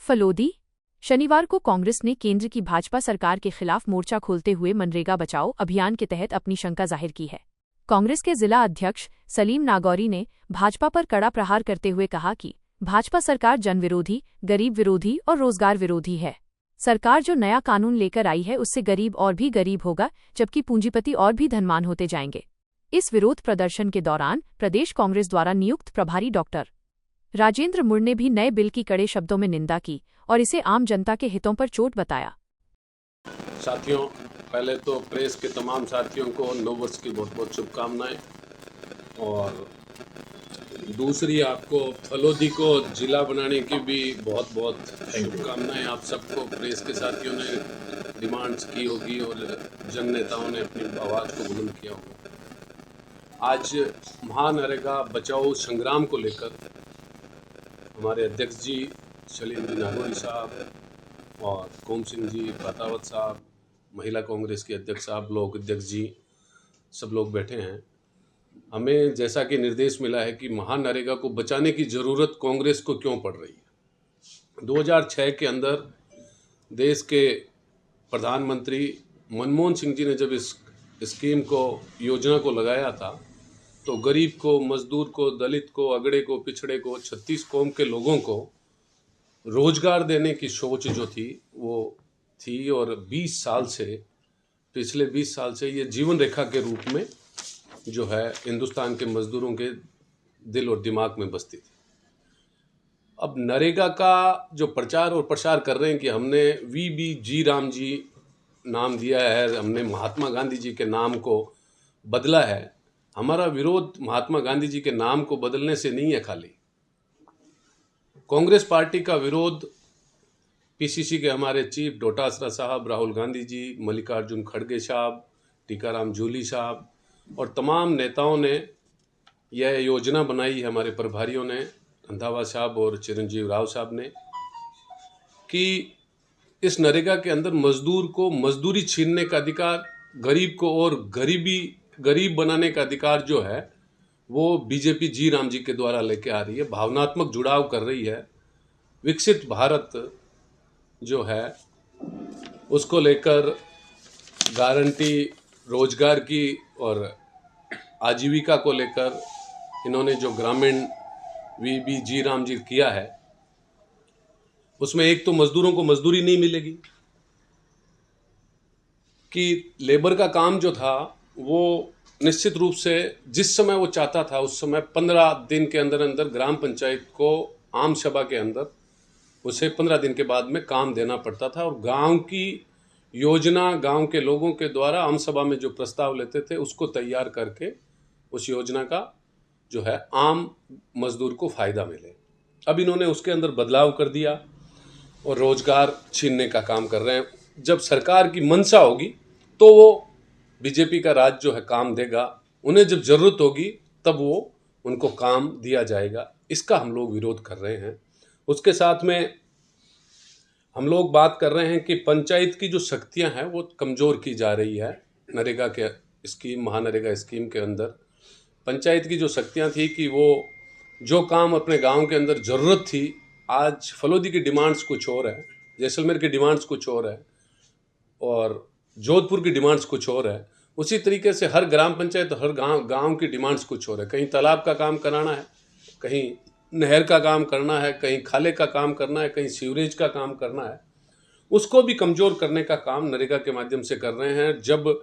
फलोदी। शनिवार को कांग्रेस ने केंद्र की भाजपा सरकार के खिलाफ मोर्चा खोलते हुए मनरेगा बचाओ अभियान के तहत अपनी शंका जाहिर की है। कांग्रेस के जिला अध्यक्ष सलीम नागौरी ने भाजपा पर कड़ा प्रहार करते हुए कहा कि भाजपा सरकार जनविरोधी, गरीब विरोधी और रोजगार विरोधी है। सरकार जो नया कानून लेकर आई है उससे गरीब और भी गरीब होगा, जबकि पूंजीपति और भी धनवान होते जाएंगे। इस विरोध प्रदर्शन के दौरान प्रदेश कांग्रेस द्वारा नियुक्त प्रभारी डॉक्टर राजेंद्र मुर ने भी नए बिल की कड़े शब्दों में निंदा की और इसे आम जनता के हितों पर चोट बताया। साथियों, पहले तो प्रेस के तमाम साथियों को नव वर्ष की बहुत बहुत शुभकामनाएं, और दूसरी आपको फलोदी को जिला बनाने की भी बहुत बहुत शुभकामनाएं। आप सबको प्रेस के साथियों ने डिमांड्स की होगी और जन नेताओं ने अपनी आवाज़ को बुलंद किया होगा। आज महानरेगा बचाओ संग्राम को लेकर हमारे अध्यक्ष जी सलीम नागौरी साहब और कोम सिंह जी पातावत साहब, महिला कांग्रेस के अध्यक्ष साहब, ब्लॉक अध्यक्ष जी, सब लोग बैठे हैं। हमें जैसा कि निर्देश मिला है कि महानरेगा को बचाने की ज़रूरत कांग्रेस को क्यों पड़ रही है। 2006 के अंदर देश के प्रधानमंत्री मनमोहन सिंह जी ने जब इस स्कीम को, योजना को लगाया था, तो गरीब को, मजदूर को, दलित को, अगड़े को, पिछड़े को, 36 कौम के लोगों को रोजगार देने की सोच जो थी वो थी। और 20 साल से, पिछले 20 साल से ये जीवन रेखा के रूप में जो है हिंदुस्तान के मजदूरों के दिल और दिमाग में बसती थी। अब नरेगा का जो प्रचार और प्रसार कर रहे हैं कि हमने VBG राम जी नाम दिया है, हमने महात्मा गांधी जी के नाम को बदला है। हमारा विरोध महात्मा गांधी जी के नाम को बदलने से नहीं है, खाली कांग्रेस पार्टी का विरोध PCC के हमारे चीफ डोटासरा साहब, राहुल गांधी जी, मल्लिकार्जुन खड़गे साहब, टीकाराम जूली साहब और तमाम नेताओं ने यह योजना बनाई है, हमारे प्रभारियों ने, रंधावा साहब और चिरंजीव राव साहब ने, कि इस नरेगा के अंदर मजदूर को मजदूरी छीनने का अधिकार, गरीब को और गरीब बनाने का अधिकार जो है वो बीजेपी जी राम जी के द्वारा लेके आ रही है। भावनात्मक जुड़ाव कर रही है। विकसित भारत जो है उसको लेकर गारंटी रोजगार की और आजीविका को लेकर इन्होंने जो ग्रामीण VBG राम जी किया है, उसमें एक तो मजदूरों को मजदूरी नहीं मिलेगी, कि लेबर का काम जो था वो निश्चित रूप से जिस समय वो चाहता था उस समय 15 दिन के अंदर अंदर ग्राम पंचायत को आम सभा के अंदर उसे 15 दिन के बाद में काम देना पड़ता था। और गांव की योजना, गांव के लोगों के द्वारा आम सभा में जो प्रस्ताव लेते थे उसको तैयार करके उस योजना का जो है आम मजदूर को फ़ायदा मिले। अब इन्होंने उसके अंदर बदलाव कर दिया और रोजगार छीनने का काम कर रहे हैं। जब सरकार की मंशा होगी तो वो बीजेपी का राज जो है काम देगा, उन्हें जब ज़रूरत होगी तब वो उनको काम दिया जाएगा। इसका हम लोग विरोध कर रहे हैं। उसके साथ में हम लोग बात कर रहे हैं कि पंचायत की जो शक्तियां हैं वो कमज़ोर की जा रही है। नरेगा के स्कीम, महानरेगा स्कीम के अंदर पंचायत की जो शक्तियां थी कि वो जो काम अपने गांव के अंदर ज़रूरत थी, आज फलोदी की डिमांड्स कुछ और है, जैसलमेर की डिमांड्स कुछ और है और जोधपुर की डिमांड्स कुछ और है। उसी तरीके से हर ग्राम पंचायत, हर गांव की डिमांड्स कुछ और है। कहीं तालाब का काम कराना है, कहीं नहर का काम करना है, कहीं खाले का काम करना है, कहीं सीवरेज का काम करना है। उसको भी कमज़ोर करने का काम नरेगा के माध्यम से कर रहे हैं। जब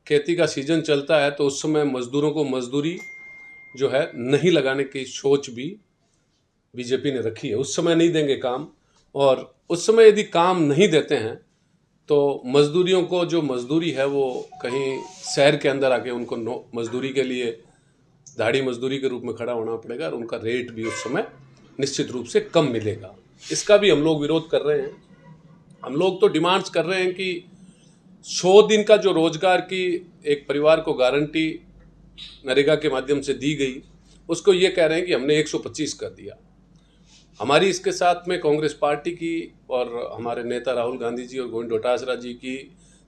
खेती का सीजन चलता है तो उस समय मजदूरों को मजदूरी जो है नहीं लगाने की सोच भी बीजेपी ने रखी है। उस समय नहीं देंगे काम, और उस समय यदि काम नहीं देते हैं तो मजदूरियों को, जो मजदूरी है वो कहीं शहर के अंदर आके उनको मजदूरी के लिए दाढ़ी मजदूरी के रूप में खड़ा होना पड़ेगा और उनका रेट भी उस समय निश्चित रूप से कम मिलेगा। इसका भी हम लोग विरोध कर रहे हैं। हम लोग तो डिमांड्स कर रहे हैं कि 100 दिन का जो रोजगार की एक परिवार को गारंटी नरेगा के माध्यम से दी गई, उसको ये कह रहे हैं कि हमने 125 कर दिया। हमारी इसके साथ में कांग्रेस पार्टी की और हमारे नेता राहुल गांधी जी और गोविंद डोटासरा जी की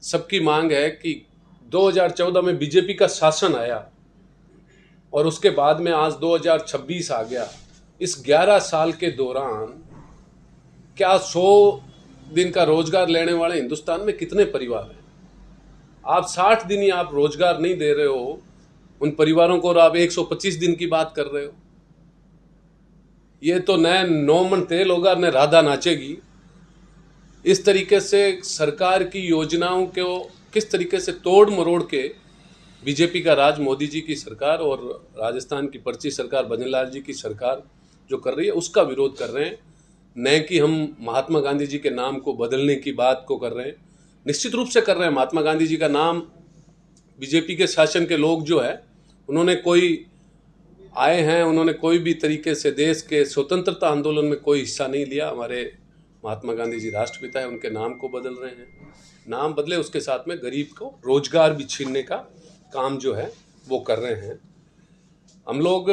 सबकी मांग है कि 2014 में बीजेपी का शासन आया और उसके बाद में आज 2026 आ गया। इस 11 साल के दौरान क्या 100 दिन का रोजगार लेने वाले हिंदुस्तान में कितने परिवार हैं? आप 60 दिन ही आप रोजगार नहीं दे रहे हो उन परिवारों को, और आप 125 दिन की बात कर रहे हो। ये तो न 9 मन तेल होगा न राधा नाचेगी। इस तरीके से सरकार की योजनाओं को किस तरीके से तोड़ मरोड़ के बीजेपी का राज, मोदी जी की सरकार और राजस्थान की पर्ची सरकार भजनलाल जी की सरकार जो कर रही है उसका विरोध कर रहे हैं, न कि हम महात्मा गांधी जी के नाम को बदलने की बात को कर रहे हैं। निश्चित रूप से कर रहे हैं। महात्मा गांधी जी का नाम बीजेपी के शासन के लोग जो है उन्होंने कोई आए हैं, उन्होंने कोई भी तरीके से देश के स्वतंत्रता आंदोलन में कोई हिस्सा नहीं लिया। हमारे महात्मा गांधी जी राष्ट्रपिता है, उनके नाम को बदल रहे हैं। नाम बदले, उसके साथ में गरीब को रोजगार भी छीनने का काम जो है वो कर रहे हैं। हम लोग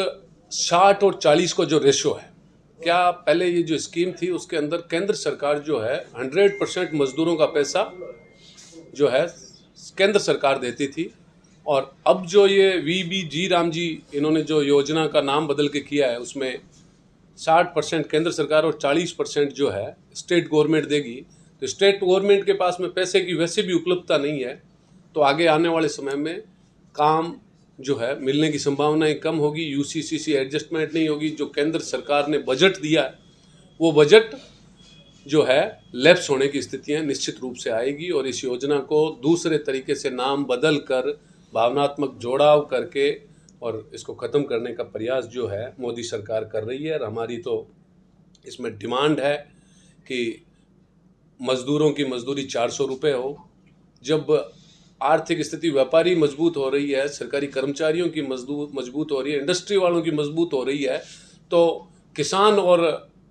60 और 40 को जो रेशो है, क्या पहले ये जो स्कीम थी उसके अंदर केंद्र सरकार जो है 100% मजदूरों का पैसा जो है केंद्र सरकार देती थी, और अब जो ये VBG राम जी इन्होंने जो योजना का नाम बदल के किया है उसमें 60% केंद्र सरकार और 40% जो है स्टेट गवर्नमेंट देगी। तो स्टेट गवर्नमेंट के पास में पैसे की वैसे भी उपलब्धता नहीं है, तो आगे आने वाले समय में काम जो है मिलने की संभावनाएं कम होगी। UCCC एडजस्टमेंट नहीं होगी। जो केंद्र सरकार ने बजट दिया है वो बजट जो है लैप्स होने की स्थितियां निश्चित रूप से आएगी, और इस योजना को दूसरे तरीके से नाम बदल कर भावनात्मक जोड़ाव करके और इसको ख़त्म करने का प्रयास जो है मोदी सरकार कर रही है। और हमारी तो इसमें डिमांड है कि मज़दूरों की मजदूरी 400 रुपये हो। जब आर्थिक स्थिति व्यापारी मजबूत हो रही है, सरकारी कर्मचारियों की मजबूत हो रही है, इंडस्ट्री वालों की मजबूत हो रही है, तो किसान और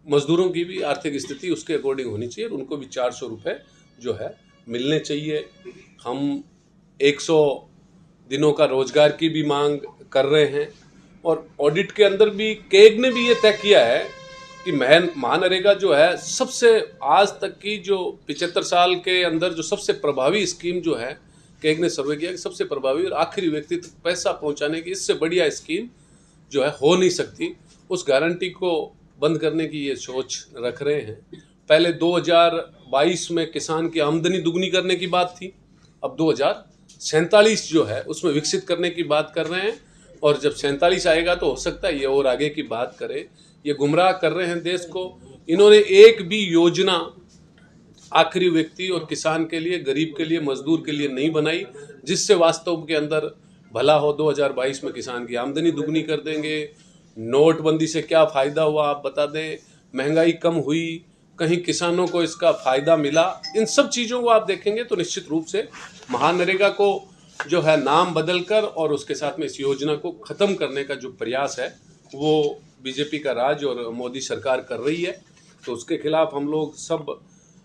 मजदूरों की भी आर्थिक स्थिति उसके अकॉर्डिंग होनी चाहिए, और उनको भी 400 रुपये जो है मिलने चाहिए। हम 100 दिनों का रोजगार की भी मांग कर रहे हैं, और ऑडिट के अंदर भी केग ने भी ये तय किया है कि महानरेगा जो है सबसे आज तक की जो 75 साल के अंदर जो सबसे प्रभावी स्कीम जो है, केग ने सर्वे किया कि सबसे प्रभावी और आखिरी व्यक्ति तक पैसा पहुंचाने की इससे बढ़िया स्कीम जो है हो नहीं सकती। उस गारंटी को बंद करने की ये सोच रख रहे हैं। पहले 2022 में किसान की आमदनी दुगनी करने की बात थी, अब 2047 जो है उसमें विकसित करने की बात कर रहे हैं, और जब 47 आएगा तो हो सकता है ये और आगे की बात करे। ये गुमराह कर रहे हैं देश को। इन्होंने एक भी योजना आखिरी व्यक्ति और किसान के लिए, गरीब के लिए, मजदूर के लिए नहीं बनाई जिससे वास्तव के अंदर भला हो। 2022 में किसान की आमदनी दुगनी कर देंगे। नोटबंदी से क्या फ़ायदा हुआ आप बता दें, महंगाई कम हुई, कहीं किसानों को इसका फ़ायदा मिला, इन सब चीज़ों को आप देखेंगे तो निश्चित रूप से महानरेगा को जो है नाम बदलकर और उसके साथ में इस योजना को ख़त्म करने का जो प्रयास है वो बीजेपी का राज और मोदी सरकार कर रही है। तो उसके खिलाफ हम लोग सब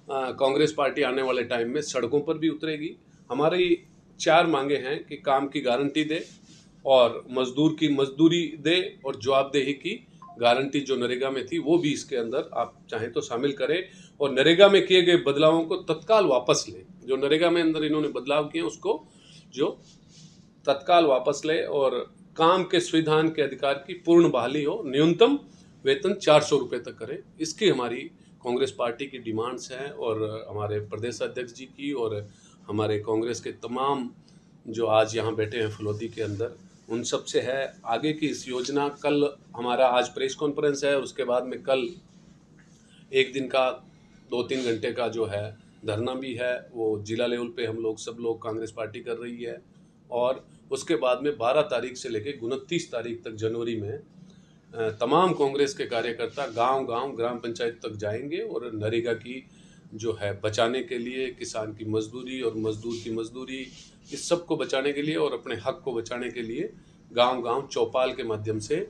कांग्रेस पार्टी आने वाले टाइम में सड़कों पर भी उतरेगी। हमारी 4 मांगे हैं कि काम की गारंटी दे, और मजदूर की मजदूरी दे, और जवाबदेही की गारंटी जो नरेगा में थी वो भी इसके अंदर आप चाहें तो शामिल करें, और नरेगा में किए गए बदलावों को तत्काल वापस लें। जो नरेगा में अंदर इन्होंने बदलाव किए उसको जो तत्काल वापस ले, और काम के संविधान के अधिकार की पूर्ण बहाली हो, न्यूनतम वेतन 400 रुपये तक करें। इसकी हमारी कांग्रेस पार्टी की डिमांड्स हैं, और हमारे प्रदेश अध्यक्ष जी की और हमारे कांग्रेस के तमाम जो आज यहाँ बैठे हैं फलोदी के अंदर, उन सब से है। आगे की इस योजना, कल हमारा आज प्रेस कॉन्फ्रेंस है, उसके बाद में कल एक दिन का 2-3 घंटे का जो है धरना भी है, वो जिला लेवल पे हम लोग सब लोग कांग्रेस पार्टी कर रही है। और उसके बाद में 12 तारीख से लेकर 29 तारीख तक जनवरी में तमाम कांग्रेस के कार्यकर्ता गांव-गांव, ग्राम पंचायत तक जाएंगे, और नरेगा की जो है बचाने के लिए, किसान की मजदूरी और मजदूर की मजदूरी, इस सब को बचाने के लिए और अपने हक को बचाने के लिए गांव-गांव चौपाल के माध्यम से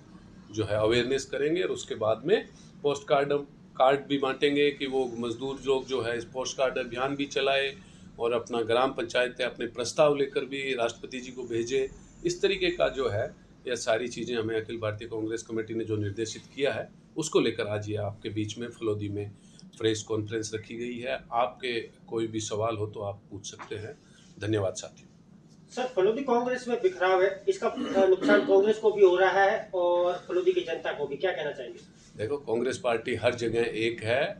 जो है अवेयरनेस करेंगे। और उसके बाद में पोस्ट कार्ड भी बांटेंगे कि वो मजदूर लोग जो है इस पोस्ट कार्ड अभियान भी चलाए, और अपना ग्राम पंचायत अपने प्रस्ताव लेकर भी राष्ट्रपति जी को भेजे। इस तरीके का जो है यह सारी चीज़ें हमें अखिल भारतीय कांग्रेस कमेटी ने जो निर्देशित किया है उसको लेकर आज ये आपके बीच में फलोदी में प्रेस कॉन्फ्रेंस रखी गई है। आपके कोई भी सवाल हो तो आप पूछ सकते हैं। धन्यवाद साथियों। सर, फलोदी कांग्रेस में बिखराव है, इसका नुकसान कांग्रेस को भी हो रहा है और फलोदी की जनता को भी, क्या कहना चाहेंगे? देखो, कांग्रेस पार्टी हर जगह एक है।